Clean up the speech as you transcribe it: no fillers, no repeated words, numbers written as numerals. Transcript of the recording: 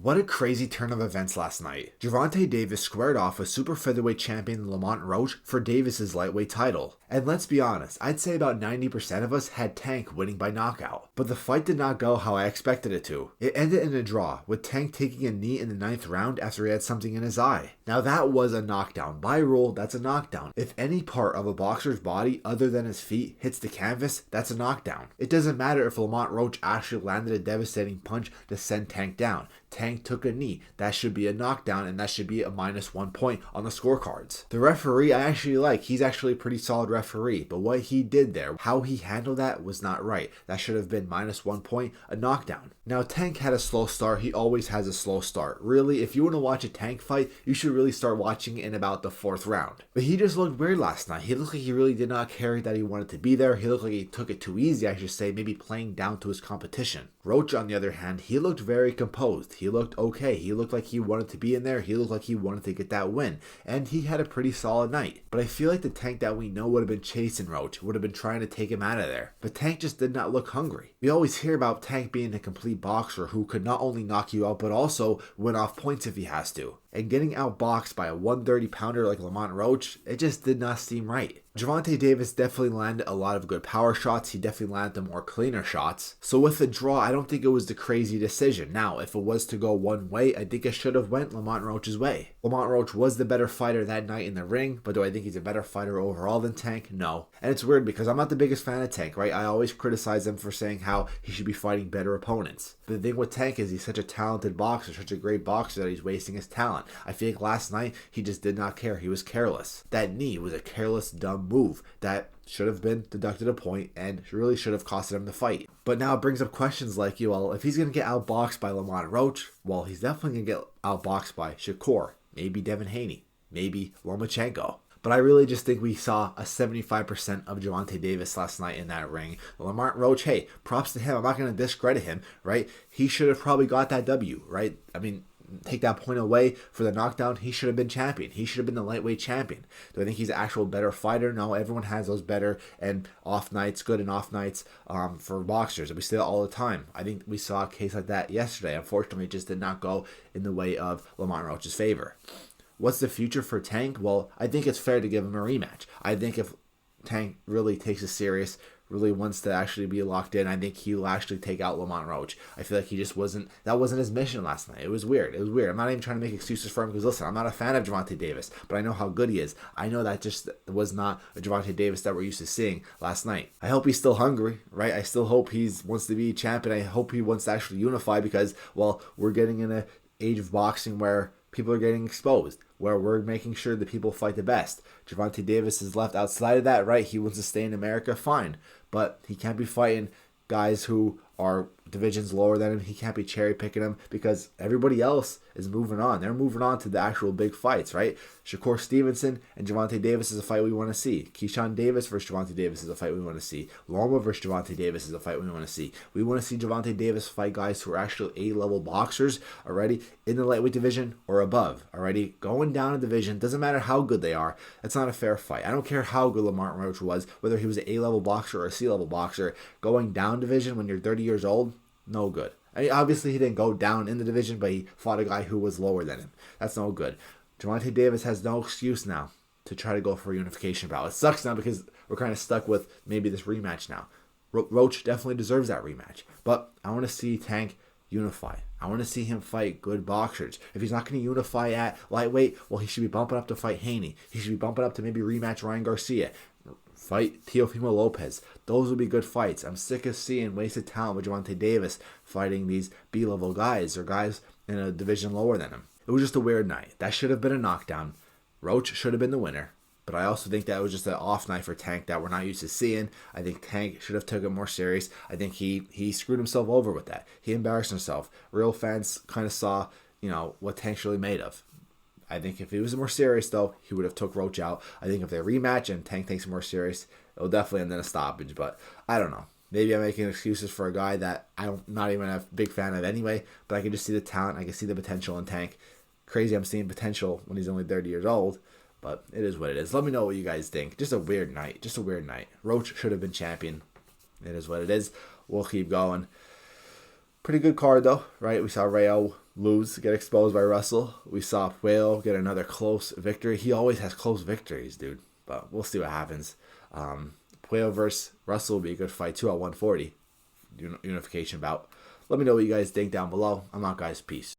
What a crazy turn of events last night. Gervonta Davis squared off with super featherweight champion Lamont Roach for Davis's lightweight title. And let's be honest, I'd say about 90% of us had Tank winning by knockout. But the fight did not go how I expected it to. It ended in a draw, with Tank taking a knee in the 9th round after he had something in his eye. Now that was a knockdown. By rule, that's a knockdown. If any part of a boxer's body other than his feet hits the canvas, that's a knockdown. It doesn't matter if Lamont Roach actually landed a devastating punch to send Tank down. Tank took a knee. That should be a knockdown, and that should be a -1 point on the scorecards. The referee I actually like. He's actually a pretty solid referee, but what he did there, how he handled that was not right. That should have been -1 point, a knockdown. Now Tank had a slow start. He always has a slow start. Really, if you want to watch a Tank fight, you should really start watching in about the 4th round. But he just looked weird last night. He looked like he really did not care that he wanted to be there. He looked like he took it too easy, I should say, maybe playing down to his competition. Roach, on the other hand, he looked very composed. He looked okay. He looked like he wanted to be in there. He looked like he wanted to get that win. And he had a pretty solid night. But I feel like the Tank that we know would have been chasing Roach, would have been trying to take him out of there. But Tank just did not look hungry. We always hear about Tank being a complete boxer who could not only knock you out, but also win off points if he has to. And getting outboxed by a 130-pounder like Lamont Roach, it just did not seem right. Gervonta Davis definitely landed a lot of good power shots. He definitely landed the more cleaner shots. So with the draw, I don't think it was the crazy decision. Now, if it was to go one way, I think it should have went Lamont Roach's way. Lamont Roach was the better fighter that night in the ring, but do I think he's a better fighter overall than Tank? No. And it's weird because I'm not the biggest fan of Tank, right? I always criticize him for saying how he should be fighting better opponents. But the thing with Tank is he's such a talented boxer, such a great boxer that he's wasting his talent. I feel like last night he just did not care. He was careless. That knee was a careless, dumb move that should have been deducted a point and really should have costed him the fight. But now it brings up questions like, well, if he's going to get outboxed by Lamont Roach, well, he's definitely going to get outboxed by Shakur, maybe Devin Haney, maybe Lomachenko. But I really just think we saw a 75% of Gervonta Davis last night in that ring. Lamont Roach, hey, props to him. I'm not going to discredit him, right? He should have probably got that W, right? I mean, take that point away for the knockdown, he should have been champion. He should have been the lightweight champion. Do I think he's an actual better fighter? No, everyone has those better and off nights, good and off nights for boxers. And we see that all the time. I think we saw a case like that yesterday. Unfortunately, it just did not go in the way of Lamont Roach's favor. What's the future for Tank? Well, I think it's fair to give him a rematch. I think if Tank really takes it serious, really wants to actually be locked in, I think he'll actually take out Lamont Roach. I feel like he just that wasn't his mission last night. It was weird. I'm not even trying to make excuses for him because, listen, I'm not a fan of Gervonta Davis, but I know how good he is. I know that just was not a Gervonta Davis that we're used to seeing last night. I hope he's still hungry, right? I still hope he wants to be champion. I hope he wants to actually unify because, well, we're getting in an age of boxing where people are getting exposed, where we're making sure that people fight the best. Gervonta Davis is left outside of that, right? He wants to stay in America, fine. But he can't be fighting guys who are divisions lower than him. He can't be cherry picking them because everybody else is moving on. They're moving on to the actual big fights, right? Shakur Stevenson and Gervonta Davis is a fight we want to see. Keyshawn Davis versus Gervonta Davis is a fight we want to see. Loma versus Gervonta Davis is a fight we want to see. We want to see Gervonta Davis fight guys who are actually A-level boxers already in the lightweight division or above. Already going down a division, doesn't matter how good they are. That's not a fair fight. I don't care how good Lamont Roach was, whether he was an A-level boxer or a C-level boxer. Going down division when you're 30 years old, no good. I mean, obviously, he didn't go down in the division, but he fought a guy who was lower than him. That's no good. Gervonta Davis has no excuse now to try to go for a unification bout. It sucks now because we're kind of stuck with maybe this rematch now. Roach definitely deserves that rematch. But I want to see Tank unify. I want to see him fight good boxers. If he's not going to unify at lightweight, well, he should be bumping up to fight Haney. He should be bumping up to maybe rematch Ryan Garcia. Fight Teofimo Lopez. Those would be good fights. I'm sick of seeing wasted talent with Gervonta Davis fighting these B-level guys or guys in a division lower than him. It was just a weird night. That should have been a knockdown. Roach should have been the winner. But I also think that was just an off night for Tank that we're not used to seeing. I think Tank should have taken it more serious. I think he screwed himself over with that. He embarrassed himself. Real fans kind of saw, what Tank's really made of. I think if he was more serious, though, he would have took Roach out. I think if they rematch and Tank takes it more serious, it'll definitely end in a stoppage. But I don't know. Maybe I'm making excuses for a guy that I'm not even a big fan of anyway. But I can just see the talent. I can see the potential in Tank. Crazy I'm seeing potential when he's only 30 years old. But it is what it is. Let me know what you guys think. Just a weird night. Roach should have been champion. It is what it is. We'll keep going. Pretty good card though, right? We saw Rayo lose, get exposed by Russell. We saw Puello get another close victory. He always has close victories, dude. But we'll see what happens. Puello versus Russell will be a good fight too at 140. Unification bout. Let me know what you guys think down below. I'm out, guys. Peace.